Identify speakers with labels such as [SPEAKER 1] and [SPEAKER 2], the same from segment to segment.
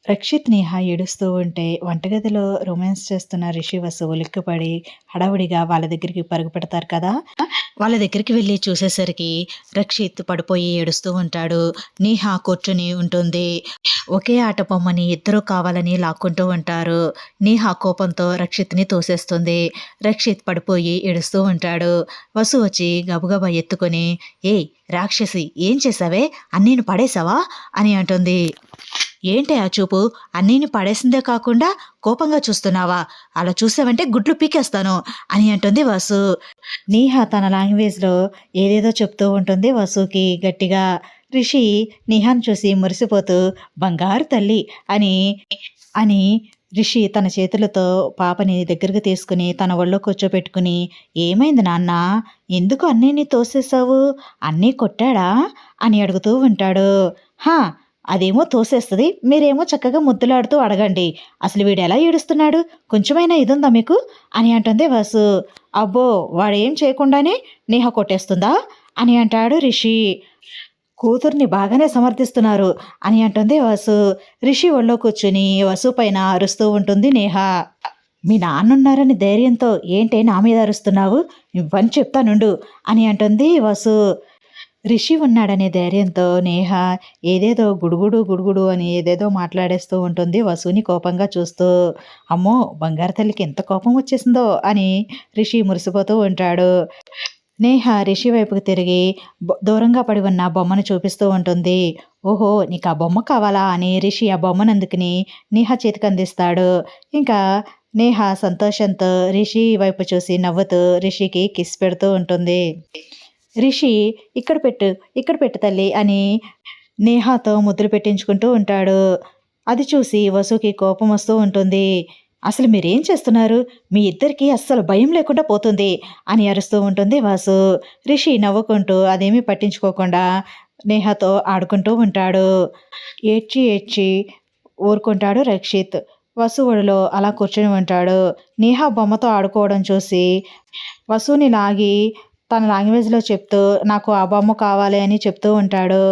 [SPEAKER 1] రక్షిత్, నేహ ఏడుస్తూ ఉంటే వంటగదిలో రొమాన్స్ చేస్తున్న రిషి, వసు ఉలిక్కిపడి హడావుడిగా వాళ్ళ దగ్గరికి పరుగు పెడతారు కదా! వాళ్ళ దగ్గరికి వెళ్లి చూసేసరికి రక్షిత్ పడిపోయి ఏడుస్తూ ఉంటాడు. నేహ కూర్చొని ఉంటుంది. ఒకే ఆట బొమ్మని ఇద్దరూ కావాలని లాక్కుంటూ ఉంటారు. నేహ కోపంతో రక్షిత్‌ని తోసేస్తుంది. రక్షిత్ పడిపోయి ఏడుస్తూ ఉంటాడు. వసు వచ్చి గబగబా ఎత్తుకొని, "ఏయ్ రాక్షసి, ఏం చేశావే? అన్నీని పడేశావా?" అని అంటుంది. "ఏంటే ఆ చూపు? అన్నీని పడేసిందే కాకుండా కోపంగా చూస్తున్నావా? అలా చూసావంటే గుడ్లు పీకేస్తాను" అని అంటుంది వసు. నేహ తన లాంగ్వేజ్‌లో ఏదేదో చెప్తూ ఉంటుంది వసుకి గట్టిగా. రిషి నేహాను చూసి మురిసిపోతూ "బంగారు తల్లి" అని అని రిషి తన చేతులతో పాపని దగ్గరికి తీసుకుని తన ఒళ్ళో కూర్చోబెట్టుకుని, "ఏమైంది నాన్న? ఎందుకు అన్నీని తోసేశావు? అన్నీ కొట్టాడా?" అని అడుగుతూ ఉంటాడు. "హా! అదేమో తోసేస్తది. మీరేమో చక్కగా ముద్దులాడుతూ అడగండి. అసలు వీడెలా ఏడుస్తున్నాడు? కొంచెమైనా ఇదుందా మీకు?" అని అంటుంది వసు. "అబ్బో! వాడేం చేయకుండానే నేహ కొట్టేస్తుందా?" అని అంటాడు రిషి. "కూతుర్ని బాగానే సమర్థిస్తున్నారు" అని అంటుంది వసు. రిషి ఒళ్ళో కూర్చుని వసు పైన అరుస్తూ ఉంటుంది నేహ. "మీ నాన్నున్నారని ధైర్యంతో ఏంటే నా మీద అరుస్తున్నావు? ఇవ్వని చెప్తానుండు" అని అంటుంది వసు. రిషి ఉన్నాడనే ధైర్యంతో నేహ ఏదేదో గుడుగుడు గుడుగుడు అని ఏదేదో మాట్లాడేస్తూ ఉంటుంది వసుని కోపంగా చూస్తూ. "అమ్మో! బంగారు తల్లికి ఎంత కోపం వచ్చేసిందో" అని రిషి మురిసిపోతూ ఉంటాడు. నేహ రిషి వైపుకి తిరిగి దూరంగా పడి ఉన్న బొమ్మను చూపిస్తూ ఉంటుంది. "ఓహో! నీకు ఆ బొమ్మ కావాలా?" అని రిషి ఆ బొమ్మను అందుకుని నేహ చేతికి అందిస్తాడు. ఇంకా నేహ సంతోషంతో రిషి వైపు చూసి నవ్వుతూ రిషికి కిస్ పెడుతూ ఉంటుంది. రిషి "ఇక్కడ పెట్టు, ఇక్కడ పెట్టు తల్లి" అని నేహాతో ముద్దులు పెట్టించుకుంటూ ఉంటాడు. అది చూసి వసుకి కోపం వస్తూ ఉంటుంది. "అసలు మీరేం చేస్తున్నారు? మీ ఇద్దరికీ అస్సలు భయం లేకుండా పోతుంది" అని అరుస్తూ ఉంటుంది వాసు. రిషి నవ్వుకుంటూ అదేమీ పట్టించుకోకుండా నేహతో ఆడుకుంటూ ఉంటాడు. ఏడ్చి ఏడ్చి ఊరుకుంటాడు రక్షిత్. వసు ఒడిలో అలా కూర్చొని ఉంటాడు. నేహ బొమ్మతో ఆడుకోవడం చూసి వసుని లాగి తన లాంగ్వేజ్‌లో చెప్తూ "నాకు ఆ బొమ్మ కావాలి" అని చెప్తూ ఉంటాడు.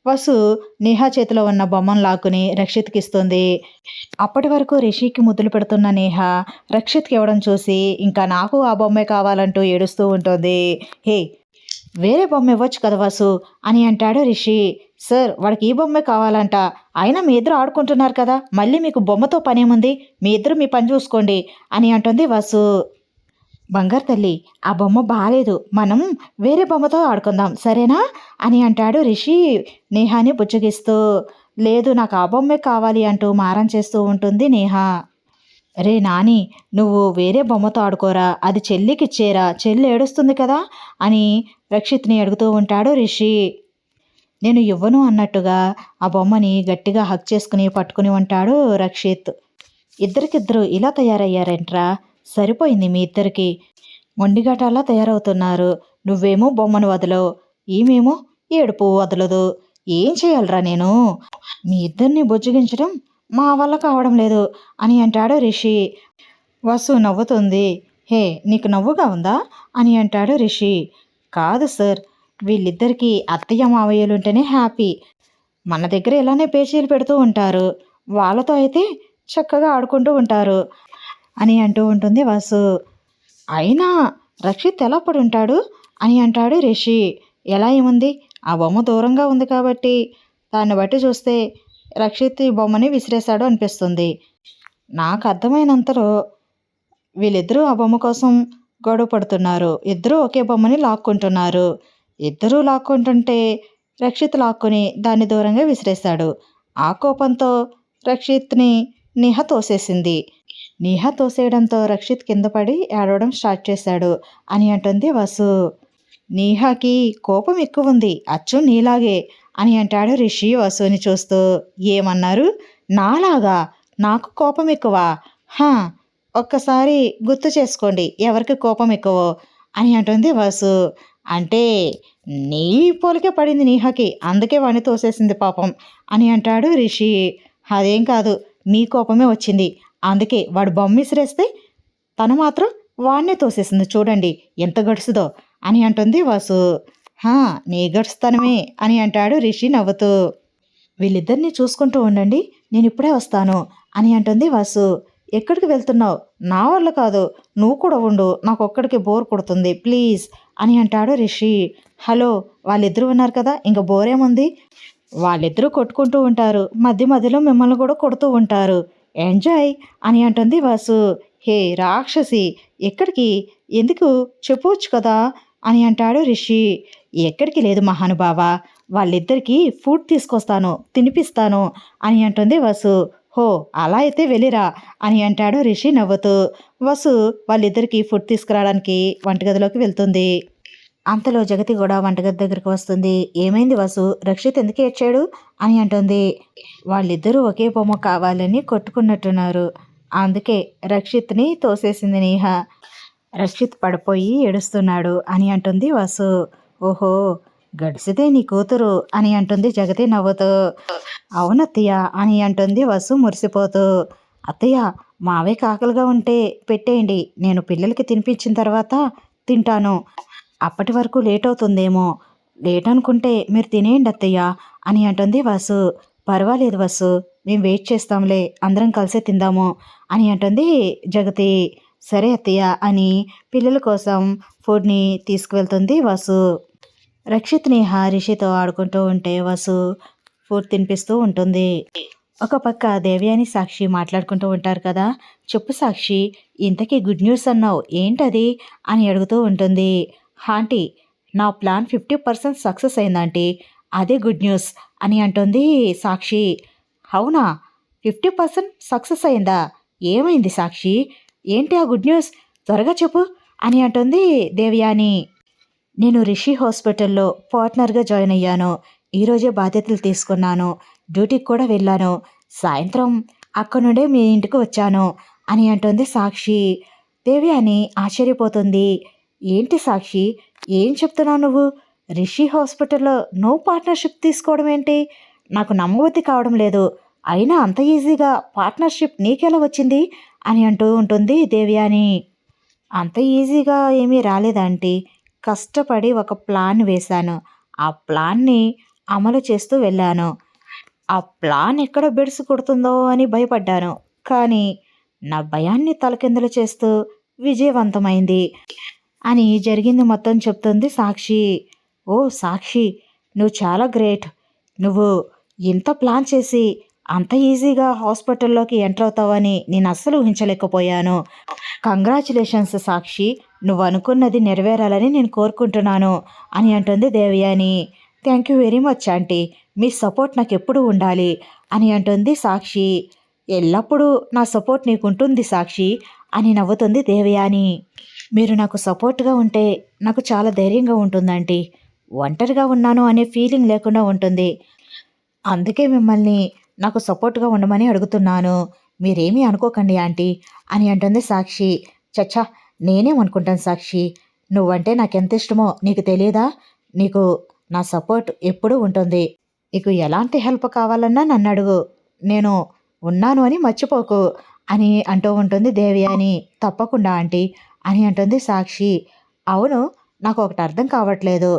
[SPEAKER 1] వసు నేహ చేతిలో ఉన్న బొమ్మను లాక్కుని రక్షిత్‌కిస్తుంది. అప్పటి వరకు రిషికి ముద్దులు పెడుతున్న నేహ రక్షిత్‌కి ఇవ్వడం చూసి ఇంకా నాకు ఆ బొమ్మే కావాలంటూ ఏడుస్తూ ఉంటుంది. "హే! వేరే బొమ్మ ఇవ్వచ్చు కదా వసు" అని అంటాడు రిషి. "సార్, వాడికి ఈ బొమ్మే కావాలంట. అయినా మీ ఇద్దరు ఆడుకుంటున్నారు కదా! మళ్ళీ మీకు బొమ్మతో పనేముంది? మీ ఇద్దరు మీ పని చూసుకోండి" అని అంటుంది వసు. "బంగారు తల్లి, ఆ బొమ్మ బాలేదు. మనం వేరే బొమ్మతో ఆడుకుందాం, సరేనా?" అని అంటాడు రిషి నేహాని బుజ్జగిస్తూ. "లేదు, నాకు ఆ బొమ్మే కావాలి" అంటూ మారం చేస్తూ ఉంటుంది నేహ. "రే నాని, నువ్వు వేరే బొమ్మతో ఆడుకోరా, అది చెల్లికిచ్చేరా, చెల్లి ఏడుస్తుంది కదా" అని రక్షిత్‌ని అడుగుతూ ఉంటాడు రిషి. "నేను ఇవ్వను" అన్నట్టుగా ఆ బొమ్మని గట్టిగా హగ్ చేసుకుని పట్టుకుని ఉంటాడు రక్షిత్. "ఇద్దరికిద్దరు ఇలా తయారయ్యారేంట్రా? సరిపోయింది మీ ఇద్దరికి. మొండిగటాల్లా తయారవుతున్నారు. నువ్వేమో బొమ్మను వదలవు, ఈమేమో ఏడుపు వదలదు. ఏం చేయాలిరా నేను? మీ ఇద్దరిని బుజ్జగించడం మా వల్ల కావడం లేదు" అని అంటాడు రిషి. వసు నవ్వుతుంది. "హే! నీకు నవ్వుగా ఉందా?" అని అంటాడు రిషి. "కాదు సార్, వీళ్ళిద్దరికీ అత్తయ్య మావయ్యలుంటేనే హ్యాపీ. మన దగ్గర ఇలానే పేచీలు పెడుతూ ఉంటారు. వాళ్ళతో అయితే చక్కగా ఆడుకుంటూ ఉంటారు" అని అంటూ ఉంటుంది వసు. "అయినా రక్షిత్ ఎలా పడుంటాడు?" అని అంటాడు రిషి. "ఎలా ఏముంది? ఆ బొమ్మ దూరంగా ఉంది కాబట్టి. దాన్ని బట్టి చూస్తే రక్షిత్ ఈ బొమ్మని విసిరేశాడు అనిపిస్తుంది. నాకు అర్థమైనంతలో వీళ్ళిద్దరూ ఆ బొమ్మ కోసం గొడవ పడుతున్నారు. ఇద్దరూ ఒకే బొమ్మని లాక్కుంటున్నారు. ఇద్దరూ లాక్కుంటుంటే రక్షిత్ లాక్కుని దాన్ని దూరంగా విసిరేశాడు. ఆ కోపంతో రక్షిత్‌ని నేహ తోసేసింది. నేహ తోసేయడంతో రక్షిత్ కింద పడి ఏడవడం స్టార్ట్ చేశాడు" అని అంటుంది వసు. "నేహకి కోపం ఎక్కువుంది. అచ్చు నీలాగే" అని అంటాడు రిషి వసుని చూస్తూ. "ఏమన్నారు? నాలాగా? నాకు కోపం ఎక్కువా? హా! ఒక్కసారి గుర్తు చేసుకోండి ఎవరికి కోపం ఎక్కువో" అని అంటుంది వసు. "అంటే నీ పోలికే పడింది నేహకి. అందుకే వాడిని తోసేసింది పాపం" అని అంటాడు రిషి. "అదేం కాదు, మీ కోపమే వచ్చింది. అందుకే వాడు బొమ్మ విసిరేస్తే తను మాత్రం వాడినే తోసేసింది చూడండి ఎంత గడుసుదో" అని అంటుంది వసు. హా, నీ గడుస్తనమే అని అంటాడు రిషి నవ్వుతూ. వీళ్ళిద్దరిని చూసుకుంటూ ఉండండి, నేను ఇప్పుడే వస్తాను అని అంటుంది వాసు. ఎక్కడికి వెళ్తున్నావు? నా వల్ల కాదు, నువ్వు కూడా ఉండు, నాకు ఒక్కడికి బోర్ కొడుతుంది ప్లీజ్ అని అంటాడు రిషి. హలో, వాళ్ళిద్దరూ ఉన్నారు కదా, ఇంక బోరేముంది, వాళ్ళిద్దరూ కొట్టుకుంటూ ఉంటారు, మధ్య మధ్యలో మిమ్మల్ని కూడా కొడుతూ ఉంటారు, ఎంజాయ్ అని అంటుంది వాసు. హే రాక్షసి, ఎక్కడికి, ఎందుకు, చెప్పవచ్చు కదా అని అంటాడు రిషి. ఎక్కడికి లేదు మహానుభావ, వాళ్ళిద్దరికీ ఫుడ్ తీసుకొస్తాను, తినిపిస్తాను అని అంటుంది వసు. హో, అలా అయితే వెళ్ళిరా అని అంటాడు రిషి నవ్వుతూ. వసు వాళ్ళిద్దరికీ ఫుడ్ తీసుకురావడానికి వంటగదిలోకి వెళ్తుంది. అంతలో జగతి కూడా వంటగది దగ్గరికి వస్తుంది. ఏమైంది వసు, రక్షిత్ ఎందుకు ఏడ్చాడు అని అంటుంది. వాళ్ళిద్దరూ ఒకే బొమ్మ కావాలని కొట్టుకున్నట్టున్నారు, అందుకే రక్షిత్ని తోసేసింది నేహ. రక్షిత్ పడిపోయి ఏడుస్తున్నాడు అని అంటుంది వసు. ఓహో, గడిసిదే నీ కూతురు అని అంటుంది జగతి నవ్వుతూ. అవునత్తయ్య అని అంటుంది వసు మురిసిపోతూ. అత్తయ్య, మావే కాకలుగా ఉంటే పెట్టేయండి, నేను పిల్లలకి తినిపించిన తర్వాత తింటాను, అప్పటి వరకు లేట్ అవుతుందేమో, లేట్ అనుకుంటే మీరు తినేయండి అత్తయ్య అని అంటుంది వసు. పర్వాలేదు వసు, మేము వెయిట్ చేస్తాంలే, అందరం కలిసే తిందాము అని అంటుంది జగతి. సరే అత్తయ్య అని పిల్లల కోసం ఫుడ్ని తీసుకువెళ్తుంది వసు. రక్షిత్ నేహ రిషితో ఆడుకుంటూ ఉంటే వసు ఫుడ్ తినిపిస్తూ ఉంటుంది. ఒక పక్క దేవయాని సాక్షి మాట్లాడుకుంటూ ఉంటారు కదా. చెప్పు సాక్షి, ఇంతకీ గుడ్ న్యూస్ అన్నావు, ఏంటది అని అడుగుతూ ఉంటుంది. ఆంటీ, నా ప్లాన్ 50% సక్సెస్ అయిందంటీ, అదే గుడ్ న్యూస్ అని అంటుంది సాక్షి. అవునా, 50% సక్సెస్ అయిందా, ఏమైంది సాక్షి, ఏంటి ఆ గుడ్ న్యూస్, త్వరగా చెప్పు అని అంటుంది దేవయాని. నేను రిషి హాస్పిటల్లో పార్ట్నర్గా జాయిన్ అయ్యాను, ఈరోజే బాధ్యతలు తీసుకున్నాను, డ్యూటీకి కూడా వెళ్ళాను, సాయంత్రం అక్కడ నుండే మీ ఇంటికి వచ్చాను అని అంటుంది సాక్షి. దేవయాని ఆశ్చర్యపోతుంది. ఏంటి సాక్షి, ఏం చెప్తున్నావు నువ్వు, రిషి హాస్పిటల్లో నో పార్ట్నర్షిప్ తీసుకోవడం ఏంటి, నాకు నమ్మబుద్ధి కావడం లేదు, అయినా అంత ఈజీగా పార్ట్నర్షిప్ నీకెలా వచ్చింది అని అంటూ ఉంటుంది దేవయాని. అంత ఈజీగా ఏమీ రాలేదంటీ, కష్టపడి ఒక ప్లాన్ వేశాను, ఆ ప్లాన్ని అమలు చేస్తూ వెళ్ళాను, ఆ ప్లాన్ ఎక్కడ బెడిసి కొడుతుందో అని భయపడ్డాను, కానీ నా భయాన్ని తలకిందులు చేస్తూ విజయవంతమైంది అని జరిగింది మొత్తం చెప్తుంది సాక్షి. ఓ సాక్షి, నువ్వు చాలా గ్రేట్, నువ్వు ఇంత ప్లాన్ చేసి అంత ఈజీగా హాస్పిటల్లోకి ఎంటర్ అవుతావని నేను అస్సలు ఊహించలేకపోయాను. కంగ్రాచులేషన్స్ సాక్షి, నువ్వు అనుకున్నది నెరవేరాలని నేను కోరుకుంటున్నాను అని అంటుంది Devayani. Thank you very much aunty, మీ సపోర్ట్ నాకు ఎప్పుడూ ఉండాలి అని అంటుంది సాక్షి. ఎల్లప్పుడూ నా సపోర్ట్ నీకుంటుంది సాక్షి అని నవ్వుతుంది దేవయాని. మీరు నాకు సపోర్ట్గా ఉంటే నాకు చాలా ధైర్యంగా ఉంటుందంటీ, ఒంటరిగా ఉన్నాను అనే ఫీలింగ్ లేకుండా ఉంటుంది, అందుకే మిమ్మల్ని నాకు సపోర్ట్గా ఉండమని అడుగుతున్నాను, మీరేమీ అనుకోకండి ఆంటీ అని అంటుంది సాక్షి. చచ్చా, నేనేమనుకుంటాను సాక్షి, నువ్వంటే నాకెంత ఇష్టమో నీకు తెలియదా, నీకు నా సపోర్ట్ ఎప్పుడూ ఉంటుంది, నీకు ఎలాంటి హెల్ప్ కావాలన్నా నన్ను అడుగు, నేను ఉన్నాను అని మర్చిపోకు అని అంటూ ఉంటుంది దేవయాని. తప్పకుండా ఆంటీ అని అంటుంది సాక్షి. అవును, నాకు ఒకటి అర్థం కావట్లేదు,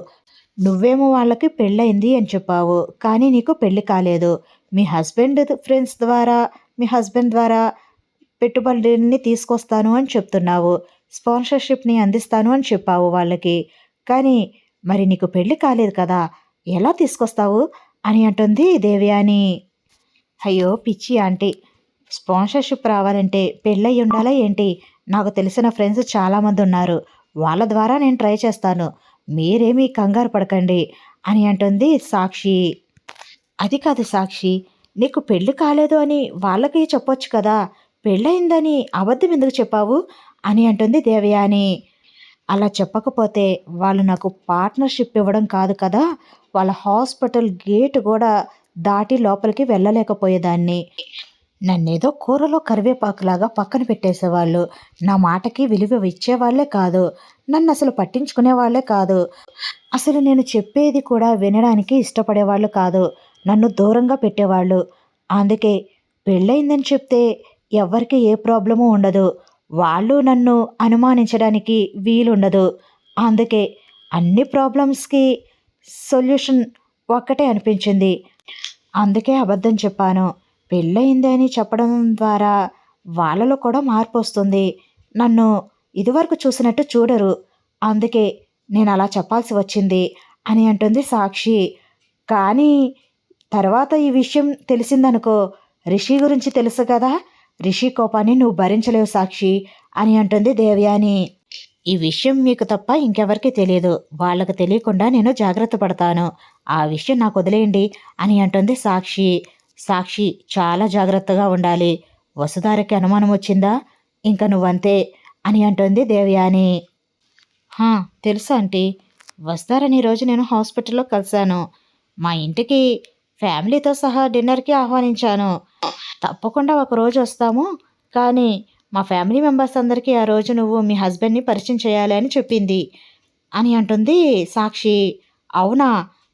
[SPEAKER 1] నువ్వేమో వాళ్ళకి పెళ్ళయింది అని చెప్పావు, కానీ నీకు పెళ్ళి కాలేదు, మీ హస్బెండ్ ద్వారా పెట్టుబడుల్ని తీసుకొస్తాను అని చెప్తున్నావు, స్పాన్సర్షిప్ని అందిస్తాను అని చెప్పావు వాళ్ళకి, కానీ మరి నీకు పెళ్ళి కాలేదు కదా, ఎలా తీసుకొస్తావు అని అంటుంది దేవయాని. అయ్యో పిచ్చి ఆంటీ, స్పాన్సర్షిప్ రావాలంటే పెళ్ళయి ఉండాలా ఏంటి, నాకు తెలిసిన ఫ్రెండ్స్ చాలామంది ఉన్నారు, వాళ్ళ ద్వారా నేను ట్రై చేస్తాను, మీరేమీ కంగారు పడకండి అని అంటుంది సాక్షి. అది కాదు సాక్షి, నీకు పెళ్ళి కాలేదు అని వాళ్ళకి చెప్పొచ్చు కదా, పెళ్ళయిందని అబద్ధం ఎందుకు చెప్పావు అని అంటుంది దేవయాని. అలా చెప్పకపోతే వాళ్ళు నాకు పార్ట్నర్షిప్ ఇవ్వడం కాదు కదా, వాళ్ళ హాస్పిటల్ గేట్ కూడా దాటి లోపలికి వెళ్ళలేకపోయేదాన్ని, నన్నేదో కూరలో కరివేపాకులాగా పక్కన పెట్టేసేవాళ్ళు, నా మాటకి విలువ ఇచ్చేవాళ్లే కాదు, నన్ను అసలు పట్టించుకునే వాళ్ళే కాదు, అసలు నేను చెప్పేది కూడా వినడానికి ఇష్టపడేవాళ్ళు కాదు, నన్ను దూరంగా పెట్టేవాళ్ళు, అందుకే పెళ్ళయిందని చెప్తే ఎవరికి ఏ ప్రాబ్లము ఉండదు, వాళ్ళు నన్ను అనుమానించడానికి వీలుండదు, అందుకే అన్ని ప్రాబ్లమ్స్కి సొల్యూషన్ ఒక్కటే అనిపించింది. అందుకే అబద్ధం చెప్పాను. పెళ్ళయింది అని చెప్పడం ద్వారా వాళ్ళలో కూడా మార్పు వస్తుంది. నన్ను ఇదివరకు చూసినట్టు చూడరు. అందుకే నేను అలా చెప్పాల్సి వచ్చింది అని అంటుంది సాక్షి. కానీ తర్వాత ఈ విషయం తెలిసిందనుకో, రిషి గురించి తెలుసు కదా, రిషి కోపాన్ని నువ్వు భరించలేవు సాక్షి అని అంటుంది దేవయాని. ఈ విషయం మీకు తప్ప ఇంకెవరికీ తెలియదు. వాళ్ళకు తెలియకుండా నేను జాగ్రత్త పడతాను. ఆ విషయం నాకు వదిలేయండి అని అంటుంది సాక్షి. సాక్షి చాలా జాగ్రత్తగా ఉండాలి. వసుధారకి అనుమానం వచ్చిందా, ఇంక నువ్వంతే అని అంటుంది దేవయాని. హా, తెలుసు ఆంటీ. వస్తారని రోజు నేను హాస్పిటల్లో కలిశాను. మా ఇంటికి ఫ్యామిలీతో సహా డిన్నర్కి ఆహ్వానించాను. తప్పకుండా ఒకరోజు వస్తాము. కానీ మా ఫ్యామిలీ మెంబర్స్ అందరికీ ఆ రోజు నువ్వు మీ హస్బెండ్ని పరిచయం చేయాలి అని చెప్పింది అని అంటుంది సాక్షి. అవునా,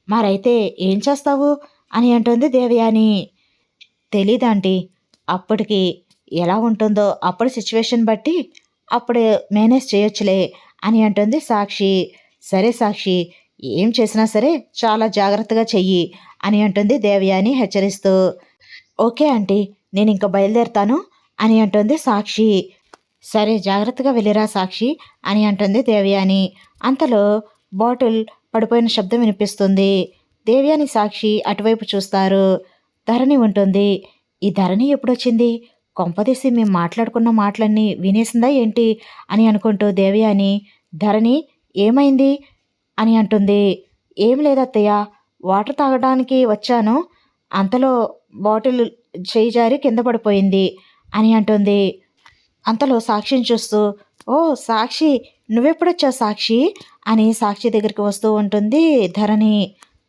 [SPEAKER 1] మరైతే ఏం చేస్తావు అని అంటుంది దేవయాని. తెలీదాంటీ. అప్పటికి ఎలా ఉంటుందో అప్పుడు సిచ్యువేషన్ బట్టి అప్పుడు మేనేజ్ చేయొచ్చులే అని అంటుంది సాక్షి. సరే సాక్షి, ఏం చేసినా సరే చాలా జాగ్రత్తగా చెయ్యి అని అంటుంది దేవయాని హెచ్చరిస్తూ. ఓకే ఆంటీ, నేను ఇంకా బయలుదేరుతాను అని అంటుంది సాక్షి. సరే, జాగ్రత్తగా వెళ్ళిరా సాక్షి అని అంటుంది దేవయాని. అంతలో బాటిల్ పడిపోయిన శబ్దం వినిపిస్తుంది. దేవయాని సాక్షి అటువైపు చూస్తారు. ధరణి ఉంటుంది. ఈ ధరణి ఎప్పుడొచ్చింది? కొంపదీసి మేము మాట్లాడుకున్న మాటలన్నీ వినేసిందా ఏంటి అని అనుకుంటూ దేవయాని, ధరణి ఏమైంది అని అంటుంది. ఏం లేదత్తయ్య, వాటర్ తాగడానికి వచ్చాను. అంతలో బాటిల్ చేయి జారి కింద పడిపోయింది అని అంటుంది. అంతలో సాక్షిని చూస్తూ, ఓ సాక్షి, నువ్వెప్పుడొచ్చావు సాక్షి అని సాక్షి దగ్గరికి వస్తూ ఉంటుంది ధరణి.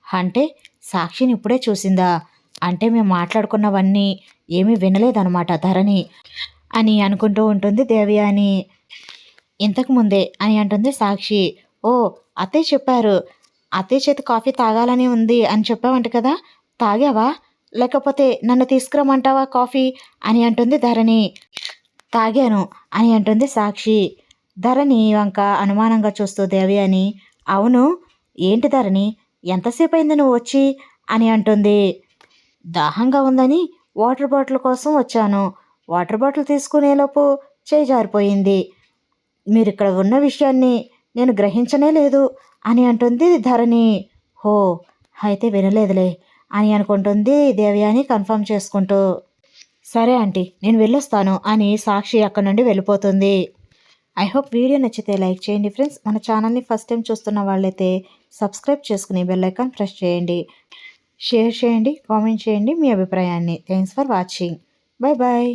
[SPEAKER 1] అంటే సాక్షిని ఇప్పుడే చూసిందా? అంటే మేము మాట్లాడుకున్నవన్నీ ఏమీ వినలేదన్నమాట ధరణి అని అనుకుంటూ ఉంటుంది దేవయాని. ఇంతకుముందే అని అంటుంది సాక్షి. ఓ, అత్తయ్య చెప్పారు. అత్తయ్య చేతి కాఫీ తాగాలని ఉంది అని చెప్పావంట కదా, తాగావా? లేకపోతే నన్ను తీసుకురమ్మంటావా కాఫీ అని అంటుంది ధరణి. తాగాను అని అంటుంది సాక్షి. ధరణి వంక అనుమానంగా చూస్తూ దేవయాని, అవును, ఏంటి ధరణి, ఎంతసేపు అయింది నువ్వు వచ్చి అని అంటుంది. దాహంగా ఉందని వాటర్ బాటిల్ కోసం వచ్చాను. వాటర్ బాటిల్ తీసుకునేలోపు చేయి జారిపోయింది. మీరు ఇక్కడ ఉన్న విషయాన్ని నేను గ్రహించనే లేదు అని అంటుంది ధరణి. హో, అయితే వినలేదులే అని అనుకుంటుంది దేవయాని కన్ఫర్మ్ చేసుకుంటూ. సరే ఆంటీ, నేను వెళ్ళొస్తాను అని సాక్షి అక్కడ నుండి వెళ్ళిపోతుంది. ఐ హోప్ వీడియో నచ్చితే లైక్ చేయండి ఫ్రెండ్స్. మన ఛానల్ని ఫస్ట్ టైం చూస్తున్న వాళ్ళైతే సబ్స్క్రైబ్ చేసుకుని బెల్ ఐకాన్ ప్రెస్ చేయండి. షేర్ చేయండి, కామెంట్ చేయండి మీ అభిప్రాయాన్ని. Thanks for watching. Bye bye.